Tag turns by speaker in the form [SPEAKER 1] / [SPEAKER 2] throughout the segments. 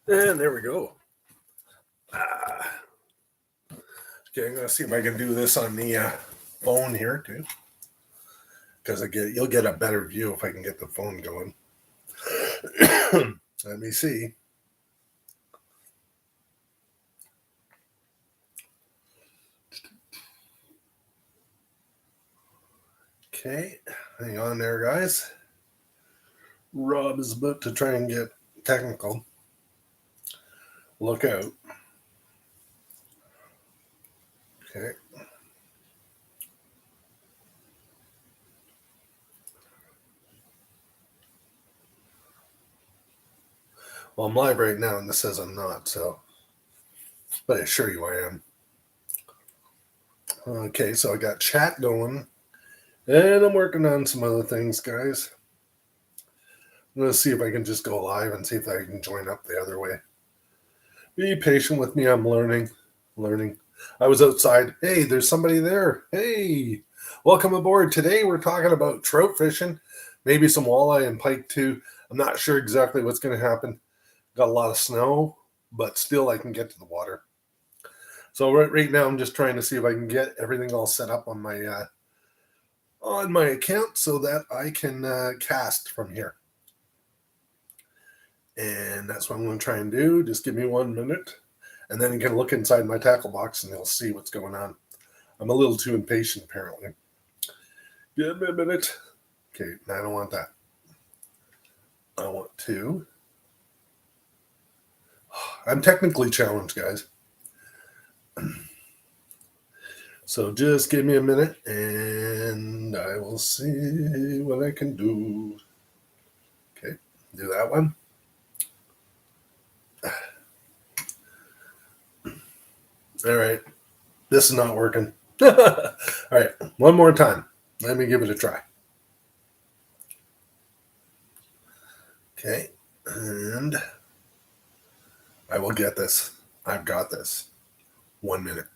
[SPEAKER 1] And there we go. Okay, I'm gonna see if I can do this on the phone here too, because you'll get a better view if I can get the phone going. Let me see. Okay, hang on there, guys. Rob is about to try and get technical. Look out. Okay. Well, I'm live right now, and this says I'm not, so. But I assure you I am. Okay, so I got chat going, and I'm working on some other things, guys. I'm going to see if I can just go live and see if I can join up the other way. Be patient with me. I'm learning. I was outside. Hey, there's somebody there. Hey, welcome aboard. Today we're talking about trout fishing, maybe some walleye and pike too. I'm not sure exactly what's going to happen. Got a lot of snow, but still I can get to the water. So right now I'm just trying to see if I can get everything all set up on my account so that I can cast from here. And that's what I'm going to try and do. Just give me 1 minute. And then you can look inside my tackle box and you'll see what's going on. I'm a little too impatient, apparently. Give me a minute. Okay, I don't want that. I want to. I'm technically challenged, guys. So just give me a minute and I will see what I can do. Okay, do that one. All right, this is not working. All right, one more time. Let me give it a try. Okay, and I will get this. I've got this. 1 minute.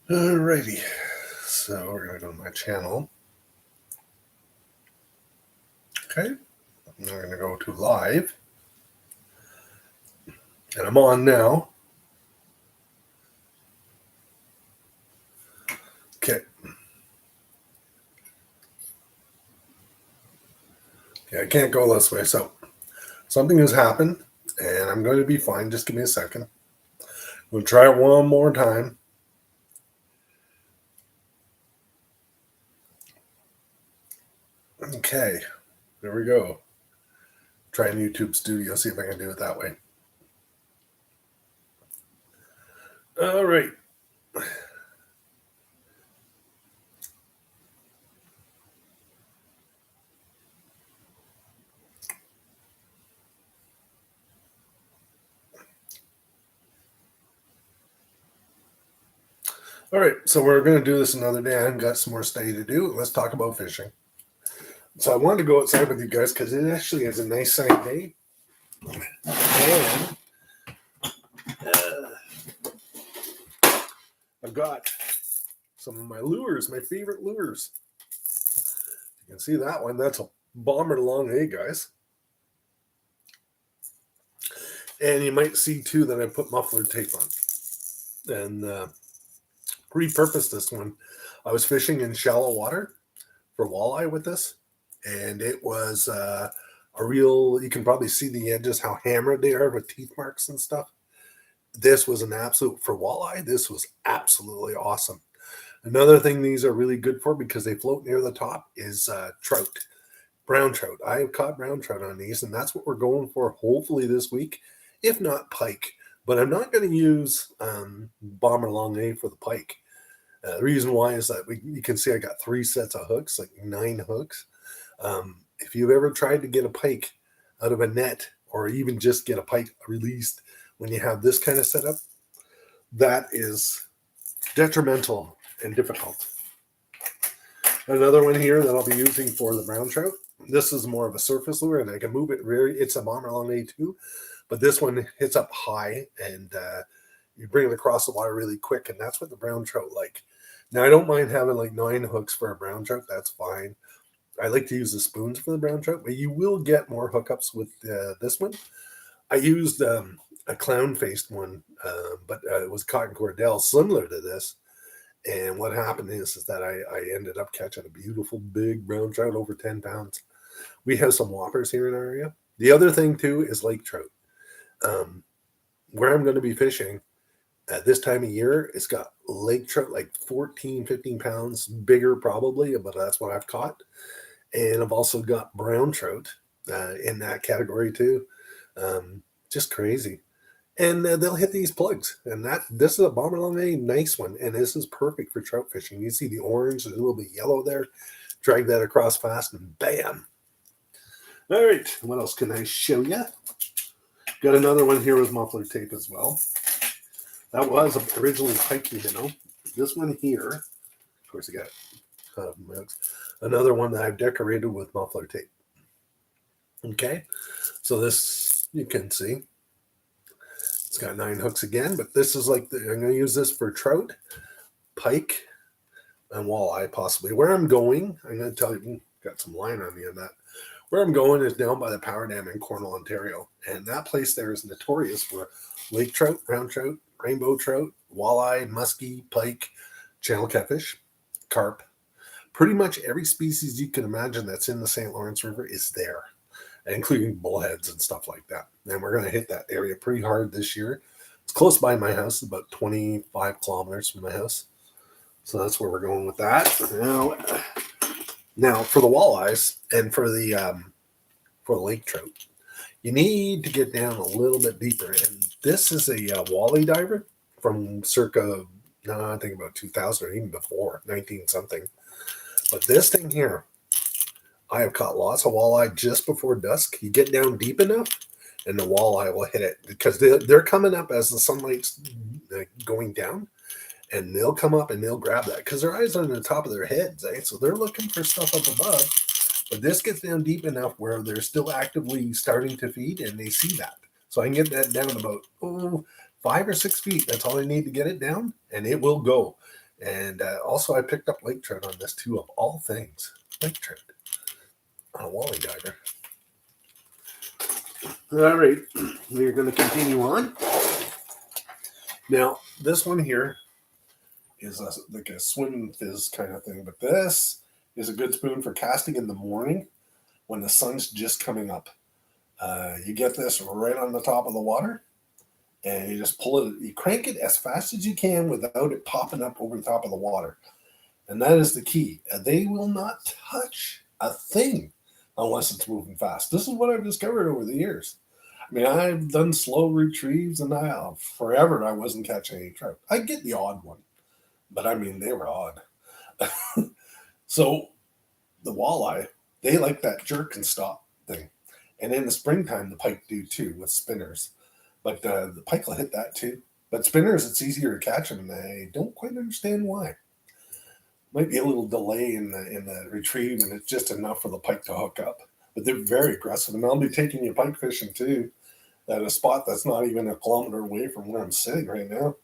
[SPEAKER 1] Alrighty, so we're going to go to my channel. Okay, we're going to go to live. And I'm on now. Okay. Okay, I can't go this way, so something has happened, and I'm going to be fine. Just give me a second. We'll try it one more time. Okay, there we go. Try YouTube Studio, see if I can do it that way. All right. All right, so we're going to do this another day. I've got some more study to do. Let's talk about fishing. So I wanted to go outside with you guys because it actually is a nice sunny day. And I've got some of my lures, my favorite lures. You can see that one. That's a bomber long A, guys. And you might see too that I put muffler tape on and repurposed this one. I was fishing in shallow water for walleye with this, and it was a real, you can probably see the edges, how hammered they are with teeth marks and stuff. This was an absolute, for walleye, this was absolutely awesome. Another thing these are really good for because they float near the top is trout, brown trout. I have caught brown trout on these, and that's what we're going for hopefully this week, if not pike. But I'm not going to use bomber long A for the pike. The reason why is that you can see I got 3 sets of hooks, like 9 hooks. If you've ever tried to get a pike out of a net or even just get a pike released when you have this kind of setup, that is detrimental and difficult. Another one here that I'll be using for the brown trout. This is more of a surface lure, and I can move it really. It's a bomber long A too, but this one hits up high, and you bring it across the water really quick, and that's what the brown trout like. Now, I don't mind having like 9 hooks for a brown trout. That's fine. I like to use the spoons for the brown trout, but you will get more hookups with this one. I used a clown-faced one, but it was cotton cordell, similar to this. And what happened is that I ended up catching a beautiful big brown trout over 10 pounds. We have some whoppers here in our area. The other thing too is lake trout. Um, where I'm going to be fishing at this time of year, it's got lake trout like 14, 15 pounds bigger probably, but that's what I've caught. And I've also got brown trout in that category too. Just crazy. And they'll hit these plugs. And this is a bomber a nice one. And this is perfect for trout fishing. You see the orange, there's a little bit yellow there. Drag that across fast and bam. All right, what else can I show you? Got another one here with muffler tape as well. That was originally pike minnow. This one here, of course, I got another one that I've decorated with muffler tape. Okay, so this you can see. It's got 9 hooks again, but this is like, I'm going to use this for trout, pike, and walleye possibly. Where I'm going, I'm going to tell you, got some line on the end of that. Where I'm going is down by the power dam in Cornwall, Ontario. And that place there is notorious for lake trout, brown trout, rainbow trout, walleye, muskie, pike, channel catfish, carp. Pretty much every species you can imagine that's in the St. Lawrence River is there, including bullheads and stuff like that. And we're going to hit that area pretty hard this year. It's close by my house, about 25 kilometers from my house. So that's where we're going with that. Now for the walleyes and for the lake trout, you need to get down a little bit deeper. And this is a walleye diver from circa, I think about 2000 or even before, 19 something. But this thing here, I have caught lots of walleye just before dusk. You get down deep enough, and the walleye will hit it because they're coming up as the sunlight's going down, and they'll come up and they'll grab that because their eyes are on the top of their heads, eh? So they're looking for stuff up above. But this gets down deep enough where they're still actively starting to feed, and they see that. So I can get that down about 5 or 6 feet. That's all I need to get it down, and it will go. And also, I picked up lake trout on this too, of all things, lake trout on a walleye diver. All right, we're going to continue on. Now, this one here is like a swim fizz kind of thing, but this is a good spoon for casting in the morning when the sun's just coming up. You get this right on the top of the water, and you just pull it, you crank it as fast as you can without it popping up over the top of the water. And that is the key. They will not touch a thing unless it's moving fast. This is what I've discovered over the years. I mean, I've done slow retrieves, and forever I wasn't catching any trout. I get the odd one, but I mean, they were odd. So the walleye, they like that jerk and stop thing. And in the springtime, the pike do too with spinners. But the pike will hit that too. But spinners, it's easier to catch them, and I don't quite understand why. Might be a little delay in the retrieve, and it's just enough for the pike to hook up. But they're very aggressive, and I'll be taking you pike fishing too at a spot that's not even a kilometer away from where I'm sitting right now.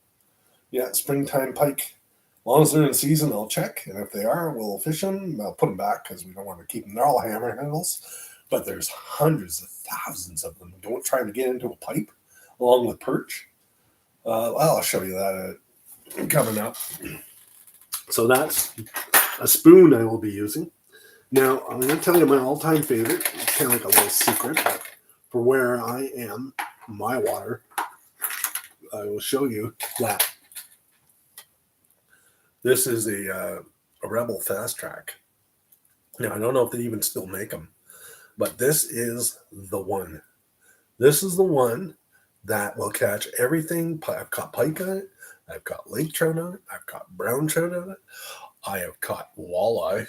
[SPEAKER 1] Yeah, springtime pike. As long as they're in season, I'll check, and if they are, we'll fish them. I'll put them back because we don't want to keep them. They're all hammer handles, but there's hundreds of thousands of them. Don't try to get into a pipe along with perch. I'll show you that coming up. So that's a spoon I will be using. Now, I'm going to tell you my all-time favorite. It's kind of like a little secret, but for where I am, my water, I will show you that. This is a Rebel Fast Track. Now, I don't know if they even still make them, but this is the one. This is the one that will catch everything. I've caught pike on it. I've caught lake trout on it. I've caught brown trout on it. I have caught walleye,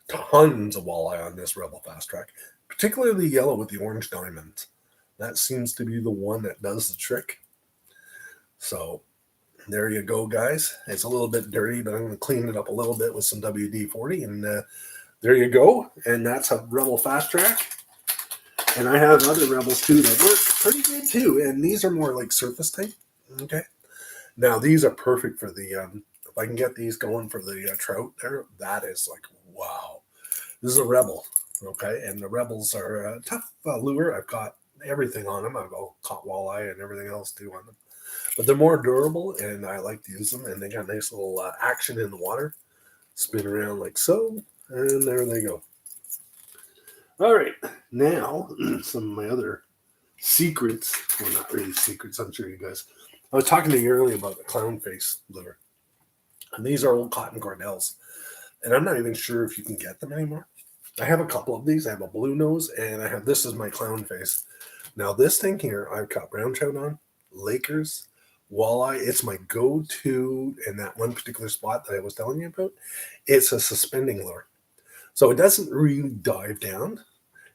[SPEAKER 1] tons of walleye on this Rebel Fast Track, particularly yellow with the orange diamonds. That seems to be the one that does the trick. So there you go, guys. It's a little bit dirty, but I'm going to clean it up a little bit with some WD-40, and there you go. And that's a Rebel Fast Track. And I have other Rebels too that work pretty good too. And these are more like surface type. Okay. Now these are perfect for the, if I can get these going for the trout there, that is like, wow. This is a Rebel, okay? And the Rebels are a tough lure. I've caught everything on them. I've caught walleye and everything else too on them. But they're more durable, and I like to use them. And they got nice little action in the water. Spin around like so, and there they go. All right, now some of my other secrets. Well, not really secrets. I'm sure you guys. I was talking to you earlier about the clown face lure, and these are old cotton cordels, and I'm not even sure if you can get them anymore. I have a couple of these. I have a blue nose, and I have this as my clown face. Now this thing here, I've got brown trout on, Lakers, walleye. It's my go-to in that one particular spot that I was telling you about. It's a suspending lure. So it doesn't really dive down.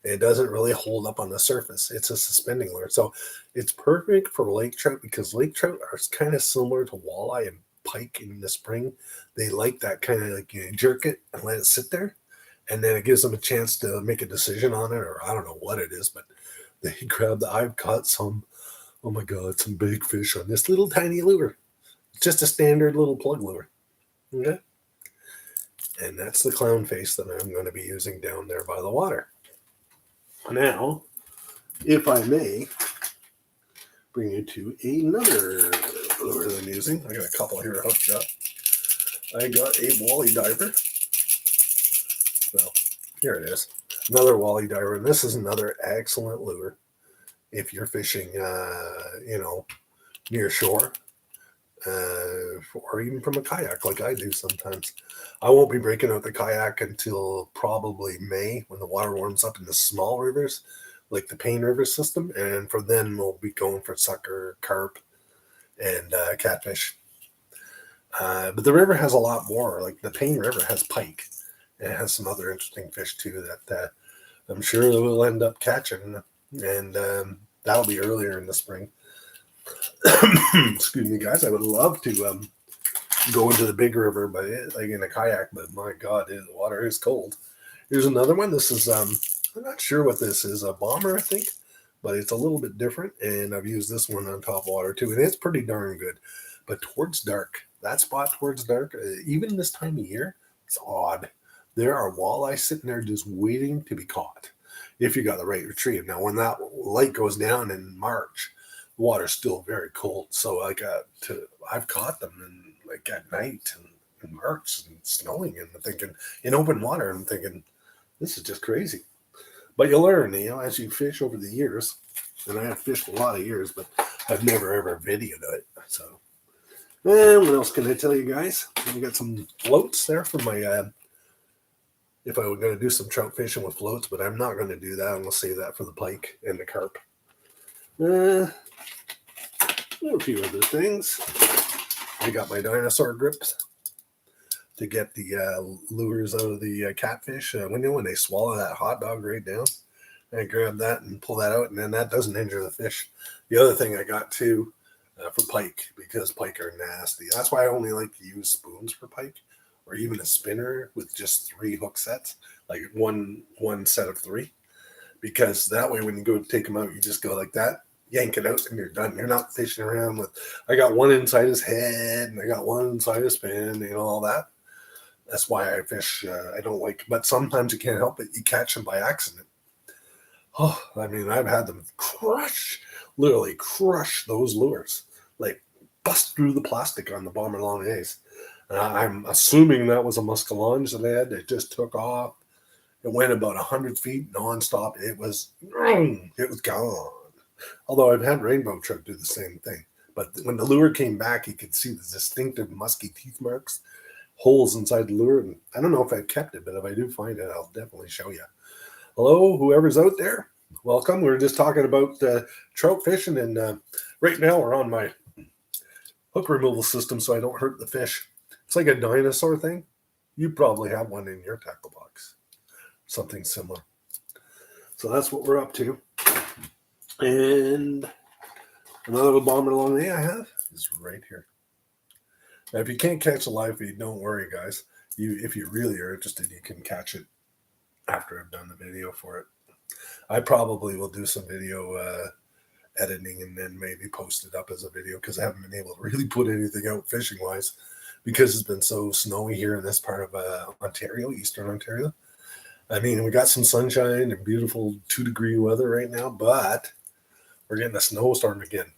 [SPEAKER 1] It doesn't really hold up on the surface. It's a suspending lure. So it's perfect for lake trout because lake trout are kind of similar to walleye and pike in the spring. They like that kind of like you jerk it and let it sit there. And then it gives them a chance to make a decision on it, or I don't know what it is, but they grab I've caught some, oh my God, some big fish on this little tiny lure. Just a standard little plug lure. Okay. And that's the clown face that I'm going to be using down there by the water. Now, if I may, bring you to another lure that I'm using. I got a couple here hooked up. I got a wally diver. Well, here it is. Another wally diver. And this is another excellent lure if you're fishing, near shore. Or even from a kayak like I do sometimes. I won't be breaking out the kayak until probably May when the water warms up in the small rivers, like the Payne River system. And for then, we'll be going for sucker, carp, and catfish. But the river has a lot more. Like the Payne River has pike. And it has some other interesting fish too that I'm sure we'll end up catching. And that'll be earlier in the spring. Excuse me, guys. I would love to go into the big river, but like in a kayak. But my God, the water is cold. Here's another one. This is I'm not sure what this is. A bomber, I think, but it's a little bit different. And I've used this one on top water too, and it's pretty darn good. But towards dark, that spot towards dark, even this time of year, it's odd. There are walleye sitting there just waiting to be caught if you got the right retrieve. Now, when that light goes down in March, the water's still very cold. So I've caught them like at night and in March and snowing and thinking in open water. I'm thinking this is just crazy. But you learn, as you fish over the years. And I have fished a lot of years, but I've never ever videoed it. So, and what else can I tell you guys? I got some floats there for my. If I were going to do some trout fishing with floats, but I'm not going to do that. I'm going to save that for the pike and the carp. A few other things. I got my dinosaur grips to get the lures out of the catfish. When they swallow that hot dog right down, I grab that and pull that out, and then that doesn't injure the fish. The other thing I got too for pike, because pike are nasty. That's why I only like to use spoons for pike, or even a spinner with just 3 hook sets, like one set of 3, because that way when you go take them out, you just go like that, yank it out, and you're done. You're not fishing around with, I got one inside his head, and I got one inside his fin, all that. That's why I fish. I don't like, but sometimes you can't help it. You catch them by accident. Oh, I mean, I've had them literally crush those lures, like bust through the plastic on the bomber long days. I'm assuming that was a muskellunge that they had. It just took off. It went about 100 feet nonstop. It was gone. Although I've had rainbow trout do the same thing. But when the lure came back, you could see the distinctive musky teeth marks, holes inside the lure. And I don't know if I've kept it, but if I do find it, I'll definitely show you. Hello, whoever's out there. Welcome. We were just talking about trout fishing, and right now we're on my hook removal system so I don't hurt the fish. It's like a dinosaur thing. You probably have one in your tackle box. Something similar. So that's what we're up to. And another little bomber long day I have is right here. Now, if you can't catch a live feed, don't worry, guys. If you really are interested, you can catch it after I've done the video for it. I probably will do some video editing and then maybe post it up as a video, because I haven't been able to really put anything out fishing-wise because it's been so snowy here in this part of Ontario, Eastern Ontario. I mean, we got some sunshine and beautiful 2-degree weather right now, but we're getting a snowstorm again.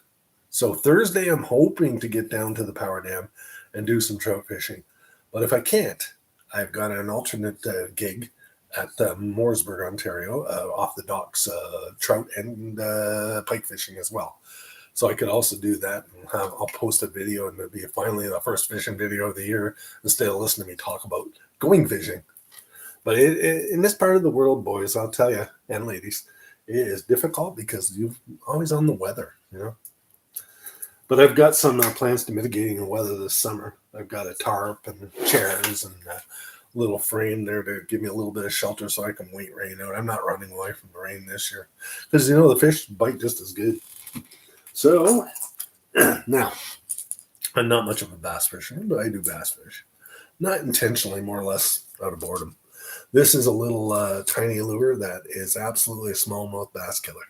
[SPEAKER 1] So Thursday, I'm hoping to get down to the power dam and do some trout fishing. But if I can't, I've got an alternate gig at Mooresburg, Ontario, off the docks, trout and pike fishing as well. So I could also do that. And I'll post a video, and it'll be finally the first fishing video of the year instead of listening to me talk about going fishing. But in this part of the world, boys, I'll tell you, and ladies, it is difficult because you're always on the weather, you know. But I've got some plans to mitigating the weather this summer. I've got a tarp and chairs and a little frame there to give me a little bit of shelter so I can wait rain out. I'm not running away from the rain this year because, you know, the fish bite just as good. So now, I'm not much of a bass fisherman, but I do bass fish. Not intentionally, more or less out of boredom. This is a little tiny lure that is absolutely a smallmouth bass killer.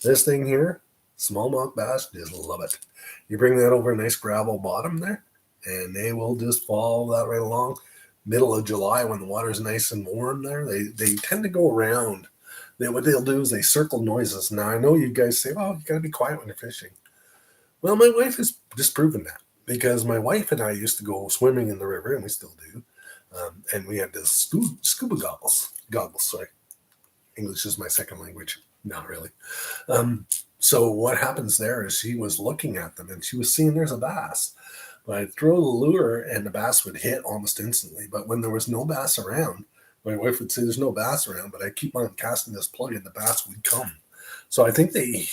[SPEAKER 1] This thing here, smallmouth bass, just love it. You bring that over a nice gravel bottom there, and they will just follow that right along. Middle of July, when the water's nice and warm there, they tend to go around. What they'll do is they circle noises. Now, I know you guys say, oh, you got to be quiet when you're fishing. Well, my wife has disproven that because my wife and I used to go swimming in the river, and we still do. And we had this scuba goggles. Sorry. English is my second language. Not really. So what happens there is she was looking at them, and she was seeing there's a bass. But I'd throw the lure, and the bass would hit almost instantly. But when there was no bass around, my wife would say there's no bass around, but I keep on casting this plug, and the bass would come. So I think they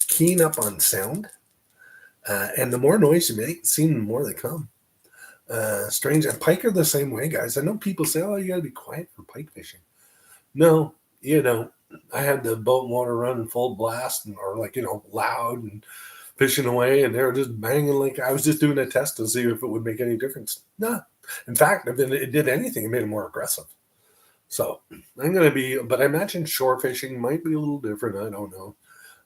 [SPEAKER 1] keen up on sound. And the more noise you make, the more they come. Strange. And pike are the same way, guys. I know people say, oh, you got to be quiet for pike fishing. No, you don't. I had the boat motor running full blast or loud and fishing away, and they were just banging like I was just doing a test to see if it would make any difference. No. In fact, if it did anything, it made it more aggressive. So I'm going to be, but I imagine shore fishing might be a little different. I don't know.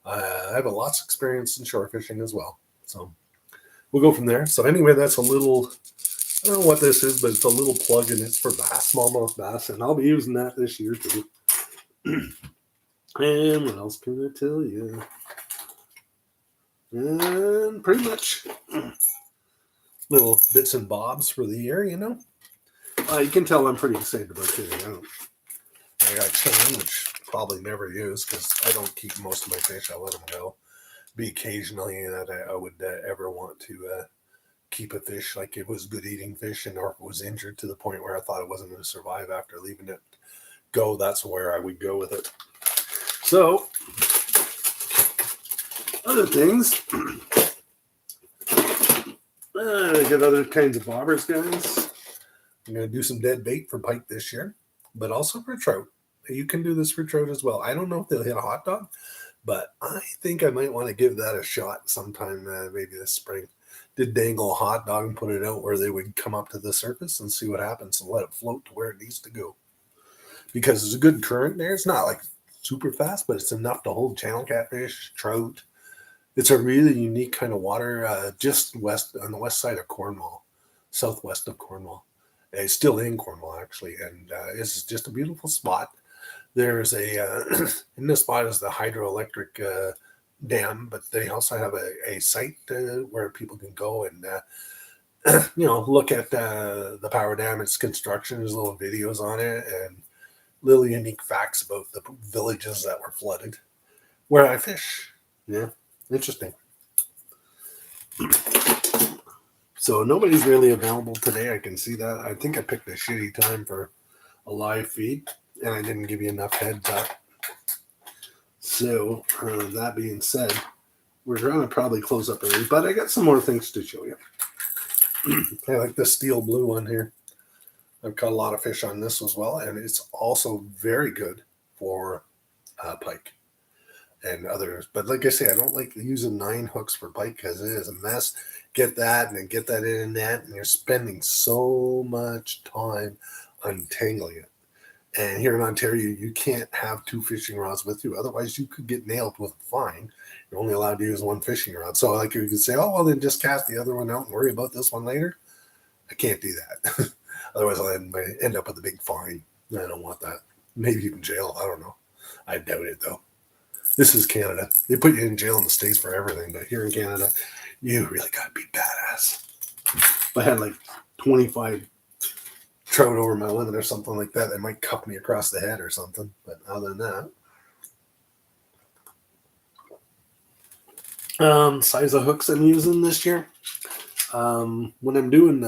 [SPEAKER 1] I have lots of experience in shore fishing as well. So we'll go from there. So anyway, that's a little, I don't know what this is, but it's a little plug, and it's for bass, smallmouth bass, and I'll be using that this year too. And what else can I tell you? And pretty much little bits and bobs for the year, you know. You can tell I'm pretty excited about getting out. I got a chain, which probably never use because I don't keep most of my fish. I let them go. Be occasionally that I would ever want to keep a fish like it was good eating fish, and or if it was injured to the point where I thought it wasn't going to survive after leaving it go. That's where I would go with it. So other things, I got other kinds of bobbers, guys. I'm going to do some dead bait for pike this year, but also for trout. You can do this for trout as well. I don't know if they'll hit a hot dog, but I think I might want to give that a shot sometime, maybe this spring. Did dangle a hot dog and put it out where they would come up to the surface and see what happens and let it float to where it needs to go. Because there's a good current there. It's not like super fast, but it's enough to hold channel catfish, trout. It's a really unique kind of water just west on the west side of Cornwall, southwest of Cornwall. It's still in Cornwall, actually, and it's just a beautiful spot. There's in this spot is the hydroelectric dam, but they also have a site where people can go and, look at the power dam, its construction. There's little videos on it and little unique facts about the villages that were flooded where I fish. Yeah, interesting. So nobody's really available today. I can see that. I think I picked a shitty time for a live feed, and I didn't give you enough heads up. So that being said, we're going to probably close up early, but I got some more things to show you. I like the steel blue one here. I've caught a lot of fish on this as well, and it's also very good for pike and others. But like I say, I don't like using 9 hooks for pike because it is a mess. Get that and then get that in net, and you're spending so much time untangling it. And here in Ontario, you can't have 2 fishing rods with you. Otherwise, you could get nailed with a fine. You're only allowed to use 1 fishing rod. So like you could say, oh, well, then just cast the other one out and worry about this one later. I can't do that. Otherwise, I'll end up with a big fine. I don't want that. maybe even jail. I don't know. I doubt it though. This is Canada. They put you in jail in the States for everything, but here in Canada, you really gotta be badass. If I had like 25 trout over my limit or something like that, they might cuff me across the head or something. But other than that, size of hooks I'm using this year. When I'm doing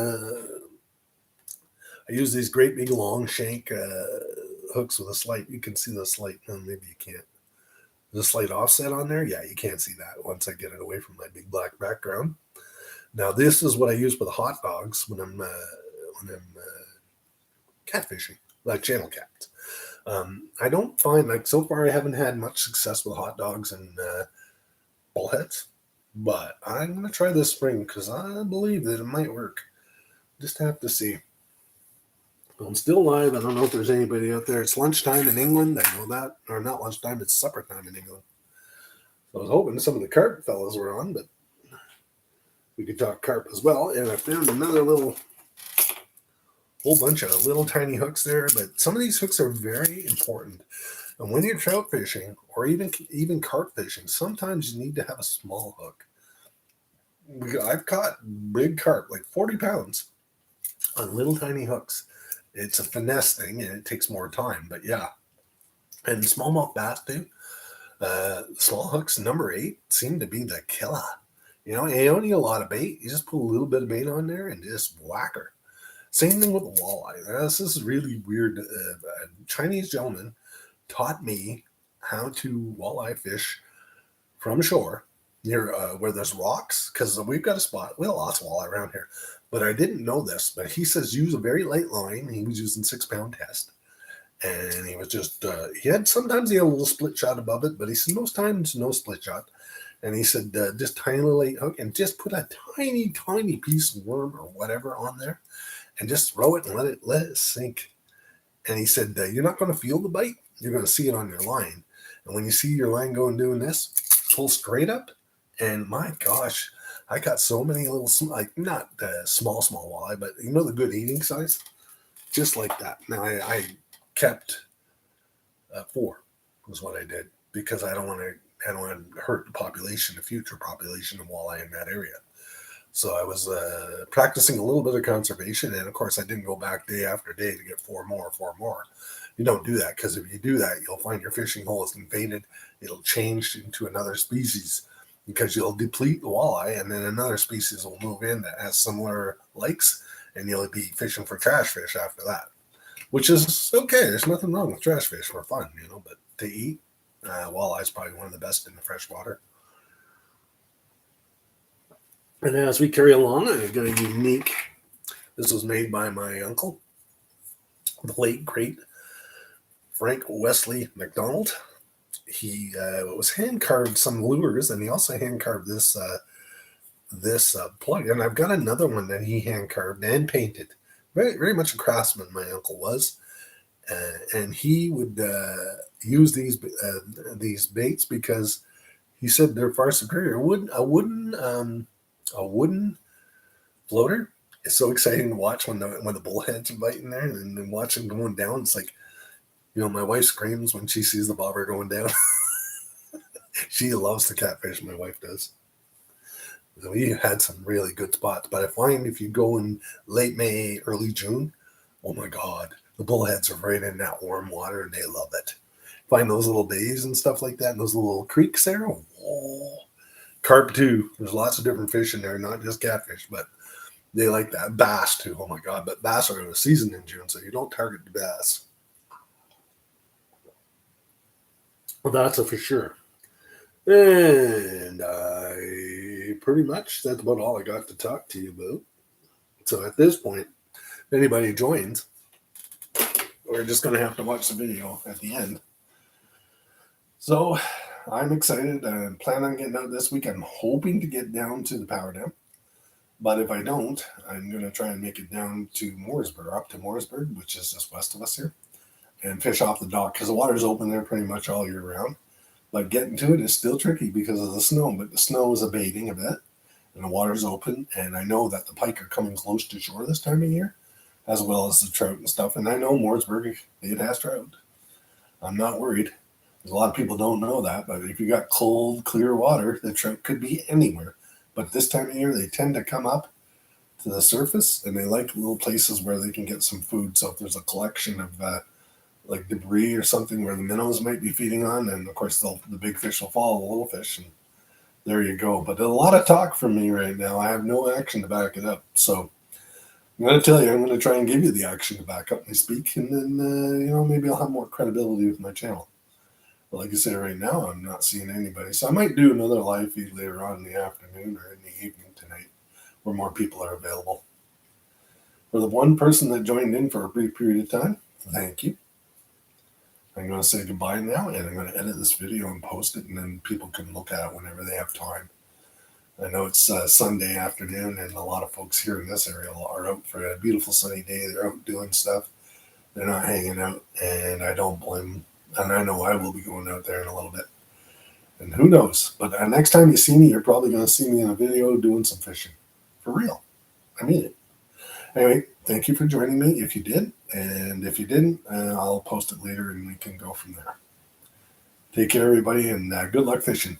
[SPEAKER 1] I use these great big long shank hooks with a slight. You can see the slight. No, maybe you can't. The slight offset on there. Yeah, you can't see that once I get it away from my big black background. Now this is what I use for the hot dogs when I'm catfishing, like channel cats. I don't find like so far I haven't had much success with hot dogs and bullheads, but I'm gonna try this spring because I believe that it might work. Just have to see. I'm still live. I don't know if there's anybody out there. It's lunchtime in England. I know that. Or not lunchtime, it's supper time in England. So I was hoping some of the carp fellas were on, but we could talk carp as well. And I found another whole bunch of little tiny hooks there. But some of these hooks are very important. And when you're trout fishing or even carp fishing, sometimes you need to have a small hook. I've caught big carp, like 40 pounds, on little tiny hooks. It's a finesse thing and it takes more time, but yeah. And smallmouth bass too. Small hooks number 8 seem to be the killer. You know, you don't need a lot of bait. You just put a little bit of bait on there and just whack her. Same thing with the walleye. This is really weird. A Chinese gentleman taught me how to walleye fish from shore near where there's rocks, because we've got a spot. We have lots of walleye around here, but I didn't know this. But he says use a very light line. He was using 6-pound test, and he was just sometimes he had a little split shot above it, but he said most times no split shot. And he said just tiny little light hook and just put a tiny piece of worm or whatever on there, and just throw it and let it sink. And he said you're not going to feel the bite. You're going to see it on your line. And when you see your line going doing this, pull straight up. And my gosh, I got so many little, like not small walleye, but you know the good eating size? Just like that. Now I kept 4 was what I did because I don't want to hurt the future population of walleye in that area. So I was practicing a little bit of conservation. And of course, I didn't go back day after day to get 4 more. You don't do that because if you do that, you'll find your fishing hole is invaded. It'll change into another species because you'll deplete the walleye and then another species will move in that has similar likes and you'll be fishing for trash fish after that, which is okay. There's nothing wrong with trash fish for fun, you know, but to eat, walleye is probably one of the best in the freshwater. And as we carry along, I got a unique, this was made by my uncle, the late great Frank Wesley McDonald. He was hand carved some lures, and he also hand carved this plug. And I've got another one that he hand carved and painted. Very, very much a craftsman, my uncle was, and he would use these baits because he said they're far superior. A wooden floater is so exciting to watch when the bullheads are biting there, and then watch them going down. It's like, you know, my wife screams when she sees the bobber going down. She loves to catfish, my wife does. So we had some really good spots, but I find if you go in late May, early June, oh my God, the bullheads are right in that warm water and they love it. Find those little bays and stuff like that, and those little creeks there. Oh, carp too. There's lots of different fish in there, not just catfish, but they like that. Bass too. Oh my God, but bass are in the season in June, so you don't target the bass. Well, that's a for sure. And that's about all I got to talk to you about. So at this point, if anybody joins, we're just going to have to watch the video at the end. So I'm excited. I plan on getting out this week. I'm hoping to get down to the power dam. But if I don't, I'm going to try and make it down to Mooresburg, up to Mooresburg, which is just west of us here, and fish off the dock because the water's open there pretty much all year round. But getting to it is still tricky because of the snow. But the snow is abating a bit, and the water's open. And I know that the pike are coming close to shore this time of year, as well as the trout and stuff. And I know Mooresburg, it has trout. I'm not worried. A lot of people don't know that, but if you got cold, clear water, the trout could be anywhere. But this time of year, they tend to come up to the surface, and they like little places where they can get some food. So if there's a collection of like debris or something where the minnows might be feeding on, and of course the big fish will follow the little fish, and there you go. But a lot of talk from me right now. I have no action to back it up. So I'm going to tell you, I'm going to try and give you the action to back up my speak, and then maybe I'll have more credibility with my channel. But like I say, right now I'm not seeing anybody, so I might do another live feed later on in the afternoon or in the evening tonight, where more people are available. For the one person that joined in for a brief period of time, thank you. I'm going to say goodbye now, and I'm going to edit this video and post it, and then people can look at it whenever they have time. I know it's Sunday afternoon, and a lot of folks here in this area are out for a beautiful sunny day. They're out doing stuff. They're not hanging out, and I don't blame them. And I know I will be going out there in a little bit. And who knows? But next time you see me, you're probably going to see me in a video doing some fishing. For real. I mean it. Anyway, thank you for joining me if you did. And if you didn't, I'll post it later and we can go from there. Take care, everybody, and good luck fishing.